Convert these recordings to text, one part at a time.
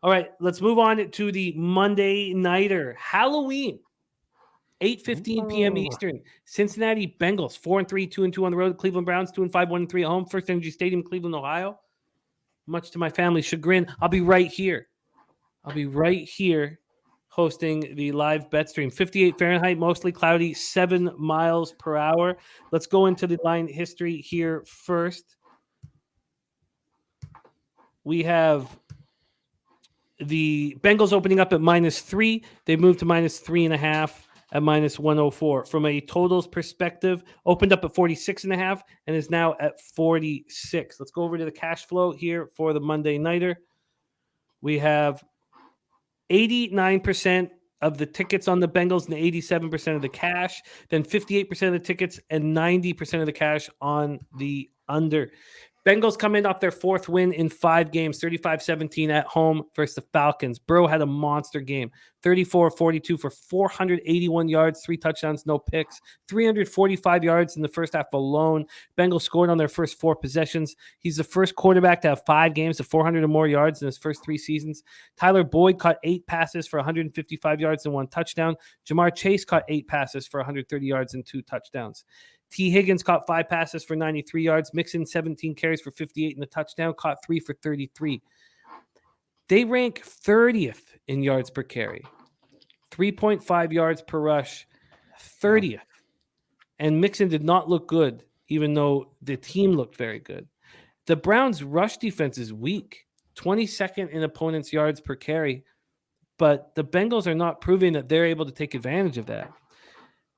All right, let's move on to the Monday Nighter. Halloween, 8:15 p.m. Eastern. Cincinnati Bengals, 4-3, 2-2 on the road. Cleveland Browns, 2-5, 1-3 at home. First Energy Stadium, Cleveland, Ohio. Much to my family's chagrin, I'll be right here. Hosting the live bet stream. 58 Fahrenheit, mostly cloudy, 7 miles per hour. Let's go into the line history here first. We have the Bengals opening up at -3. They moved to -3.5 at -104. From a totals perspective, opened up at 46.5 and is now at 46. Let's go over to the cash flow here for the Monday Nighter. We have 89% of the tickets on the Bengals and 87% of the cash, then 58% of the tickets and 90% of the cash on the under. Bengals come in off their fourth win in 5 games, 35-17 at home versus the Falcons. Burrow had a monster game, 34-42 for 481 yards, 3 touchdowns, no picks, 345 yards in the first half alone. Bengals scored on their first 4 possessions. He's the first quarterback to have 5 games of 400 or more yards in his first 3 seasons. Tyler Boyd caught 8 passes for 155 yards and 1 touchdown. Jamar Chase caught 8 passes for 130 yards and 2 touchdowns. T. Higgins caught 5 passes for 93 yards. Mixon 17 carries for 58 and a touchdown. Caught 3 for 33. They rank 30th in yards per carry. 3.5 yards per rush. 30th. And Mixon did not look good, even though the team looked very good. The Browns' rush defense is weak. 22nd in opponents' yards per carry. But the Bengals are not proving that they're able to take advantage of that.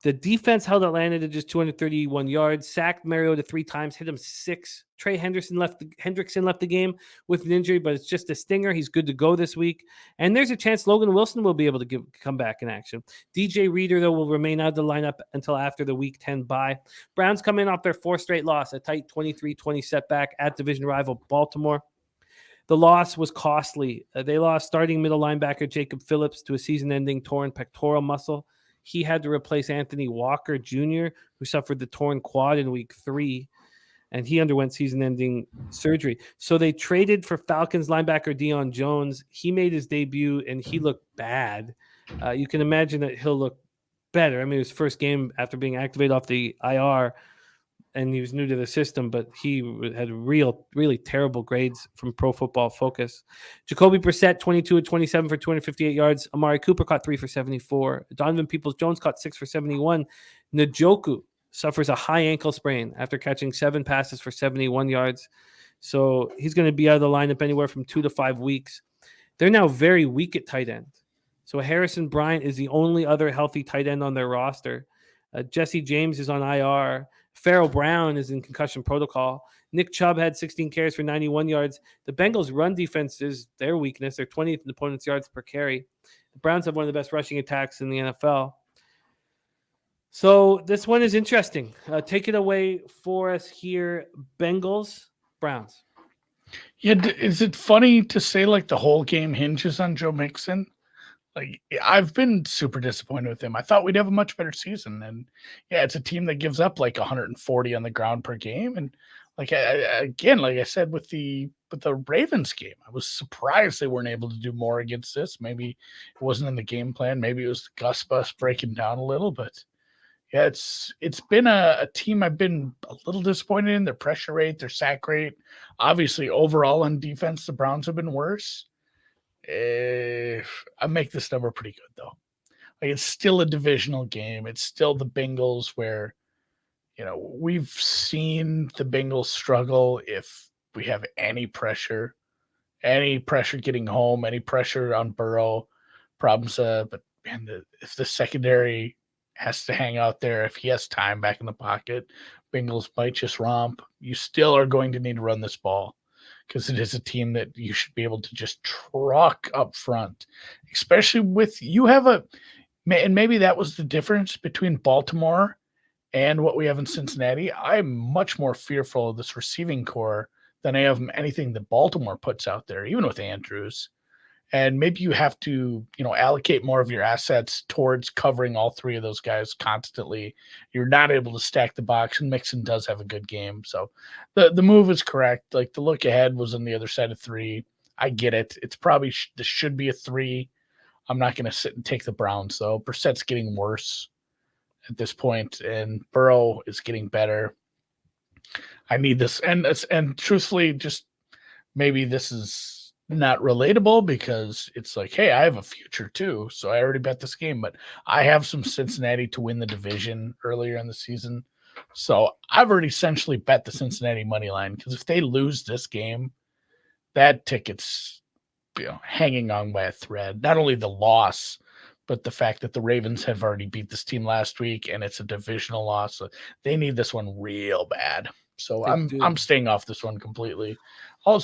The defense held Atlanta to just 231 yards, sacked Mariota 3 times, hit him 6. Trey Hendrickson left the game with an injury, but it's just a stinger. He's good to go this week. And there's a chance Logan Wilson will be able to come back in action. DJ Reader, though, will remain out of the lineup until after the Week 10 bye. Browns come in off their 4th straight loss, a tight 23-20 setback at division rival Baltimore. The loss was costly. They lost starting middle linebacker Jacob Phillips to a season-ending torn pectoral muscle. He had to replace Anthony Walker Jr., who suffered the torn quad in week 3, and he underwent season-ending surgery. So they traded for Falcons linebacker Deion Jones. He made his debut, and he looked bad. You can imagine that he'll look better. I mean, his first game after being activated off the IR, and he was new to the system, but he had really terrible grades from Pro Football Focus. Jacoby Brissett, 22-27 for 258 yards. Amari Cooper caught 3 for 74. Donovan Peoples-Jones caught 6 for 71. Njoku suffers a high ankle sprain after catching 7 passes for 71 yards. So he's going to be out of the lineup anywhere from 2 to 5 weeks. They're now very weak at tight end. So Harrison Bryant is the only other healthy tight end on their roster. Jesse James is on IR. Farrell Brown is in concussion protocol. Nick Chubb had 16 carries for 91 yards. The Bengals' run defense is their weakness. They're 20th in opponents' yards per carry. The Browns have one of the best rushing attacks in the NFL. So this one is interesting. Take it away for us here, Bengals, Browns. Yeah, is it funny to say like the whole game hinges on Joe Mixon? Like, I've been super disappointed with him. I thought we'd have a much better season. And yeah, it's a team that gives up like 140 on the ground per game. And like, again, like I said, with the Ravens game, I was surprised they weren't able to do more against this. Maybe it wasn't in the game plan. Maybe it was the Gus Bus breaking down a little, but yeah, it's been a team I've been a little disappointed in. Their pressure rate, their sack rate. Obviously, overall on defense, the Browns have been worse. I make this number pretty good, though. Like, it's still a divisional game. It's still the Bengals where, we've seen the Bengals struggle if we have any pressure getting home, any pressure on Burrow, problems. But man, if the secondary has to hang out there, if he has time back in the pocket, Bengals might just romp. You still are going to need to run this ball, because it is a team that you should be able to just truck up front, especially with and maybe that was the difference between Baltimore and what we have in Cincinnati. I'm much more fearful of this receiving core than I am of anything that Baltimore puts out there, even with Andrews. And maybe you have to, allocate more of your assets towards covering all 3 of those guys constantly. You're not able to stack the box, and Mixon does have a good game. So the move is correct. Like, the look ahead was on the other side of 3. I get it. It's probably this should be a 3. I'm not going to sit and take the Browns, though. Brissett's getting worse at this point, and Burrow is getting better. I need this. And truthfully, just maybe this is not relatable because it's like, hey, I have a future too. So I already bet this game, but I have some Cincinnati to win the division earlier in the season. So I've already essentially bet the Cincinnati money line because if they lose this game, that ticket's hanging on by a thread. Not only the loss, but the fact that the Ravens have already beat this team last week and it's a divisional loss. So they need this one real bad. So I'm staying off this one completely. I'll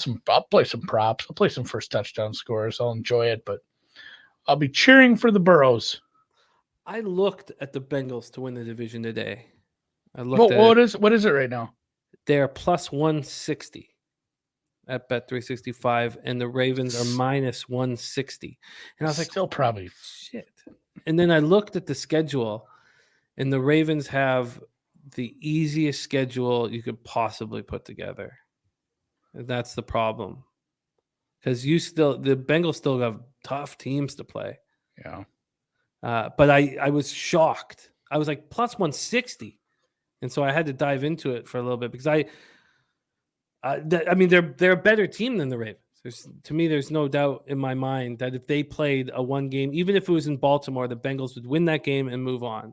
play some props. I'll play some first touchdown scores. I'll enjoy it, but I'll be cheering for the Burrows. I looked at the Bengals to win the division today. What is it right now? They're plus 160 at Bet365, and the Ravens are minus 160. And I was like, still probably shit. And then I looked at the schedule, and the Ravens have the easiest schedule you could possibly put together. And that's the problem. Because the Bengals still have tough teams to play. Yeah. But I was shocked. I was like plus 160. And so I had to dive into it for a little bit because they're a better team than the Ravens. To me, there's no doubt in my mind that if they played a one game, even if it was in Baltimore, the Bengals would win that game and move on.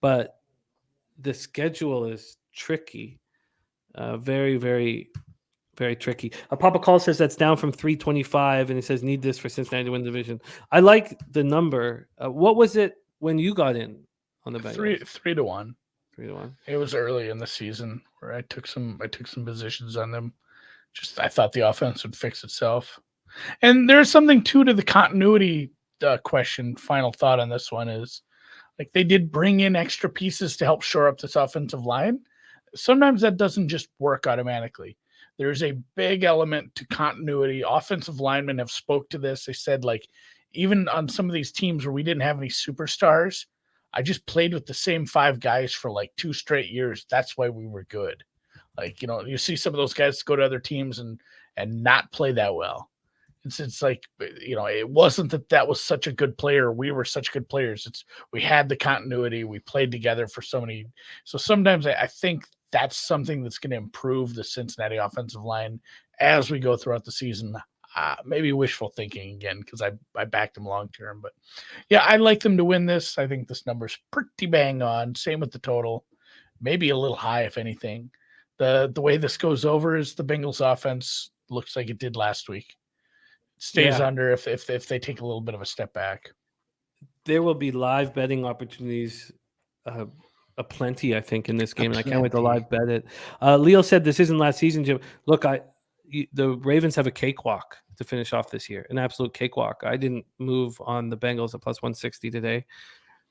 But the schedule is tricky. Very, very, very tricky. Papa Call says that's down from 325, and he says need this for Cincinnati to win the division. I like the number. What was it when you got in on the Bengals? 3-1. 3-1. It was early in the season where I took some positions on them. Just I thought the offense would fix itself. And there's something too to the continuity question. Final thought on this one is like they did bring in extra pieces to help shore up this offensive line. Sometimes that doesn't just work automatically. There's a big element to continuity. Offensive linemen have spoke to this. They said like even on some of these teams where we didn't have any superstars, I just played with the same 5 guys for like 2 straight years. That's why we were good. Like, you see some of those guys go to other teams and not play that well. It's like, it wasn't that was such a good player. We were such good players. We had the continuity. We played together for so many. So sometimes I think that's something that's going to improve the Cincinnati offensive line as we go throughout the season. Maybe wishful thinking again because I backed them long term, but yeah, I like them to win this. I think this number's pretty bang on. Same with the total, maybe a little high if anything. The way this goes over is the Bengals offense looks like it did last week. It stays under if they take a little bit of a step back. There will be live betting opportunities aplenty, I think, in this game, and I can't wait to live bet it. Leo said this isn't last season, Jim. Look, the Ravens have a cakewalk to finish off this year, an absolute cakewalk. I didn't move on the Bengals at plus 160 today.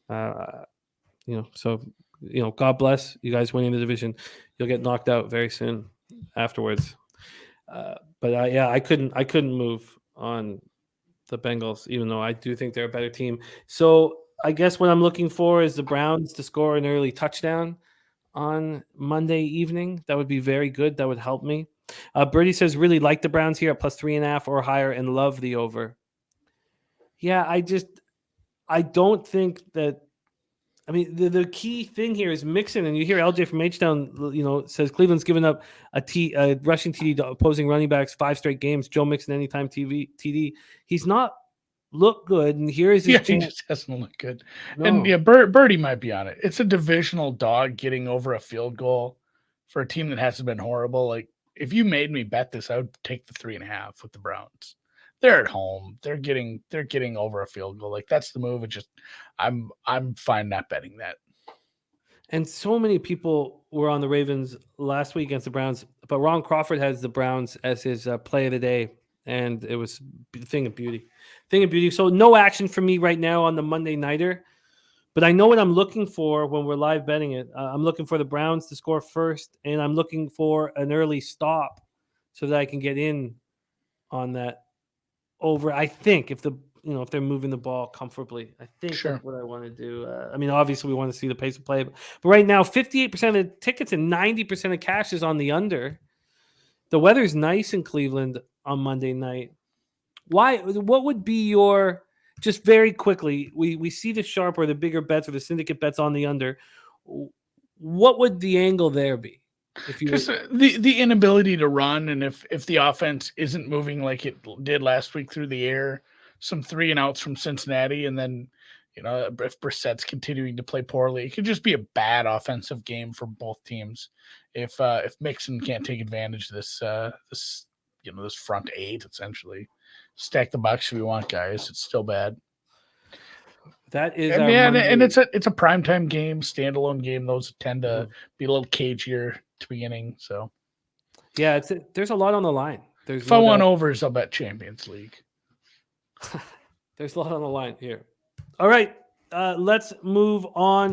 So God bless you guys winning the division. You'll get knocked out very soon afterwards. But I couldn't move on the Bengals, even though I do think they're a better team. So I guess what I'm looking for is the Browns to score an early touchdown on Monday evening. That would be very good. That would help me. Birdie says really like the Browns here at plus 3.5 or higher and love the over. Yeah, I don't think that. I mean, the key thing here is Mixon, and you hear LJ from H-Town, says Cleveland's given up a rushing TD to opposing running backs 5 straight games. Joe Mixon anytime TD. He's not looked good, and here is his chance. He just hasn't looked good. No. And Birdie might be on it. It's a divisional dog getting over a field goal for a team that hasn't been horrible. Like if you made me bet this, I would take the 3.5 with the Browns. They're at home. They're getting over a field goal. Like that's the move. It just I'm fine not betting that. And so many people were on the Ravens last week against the Browns, but Ron Crawford has the Browns as his play of the day, and it was a thing of beauty. So no action for me right now on the Monday nighter, but I know what I'm looking for when we're live betting it. I'm looking for the Browns to score first, and I'm looking for an early stop so that I can get in on that over. I think if they're moving the ball comfortably, I think that's what I want to do. Obviously we want to see the pace of play, but right now 58% of the tickets and 90% of cash is on the under. The weather's nice in Cleveland. on Monday night. Why? What would be your, just very quickly? We see the sharp or the bigger bets or the syndicate bets on the under. What would the angle there be? If you just the inability to run, and if the offense isn't moving like it did last week through the air, some 3-and-outs from Cincinnati, and then if Brissett's continuing to play poorly, it could just be a bad offensive game for both teams. If Mixon can't take advantage of this front eight, essentially stack the box if you want, guys. It's still bad. That is and it's a primetime game, standalone game. Those tend to be a little cagier to beginning. So yeah, there's a lot on the line. If I want overs, I'll bet Champions League. There's a lot on the line here. All right, let's move on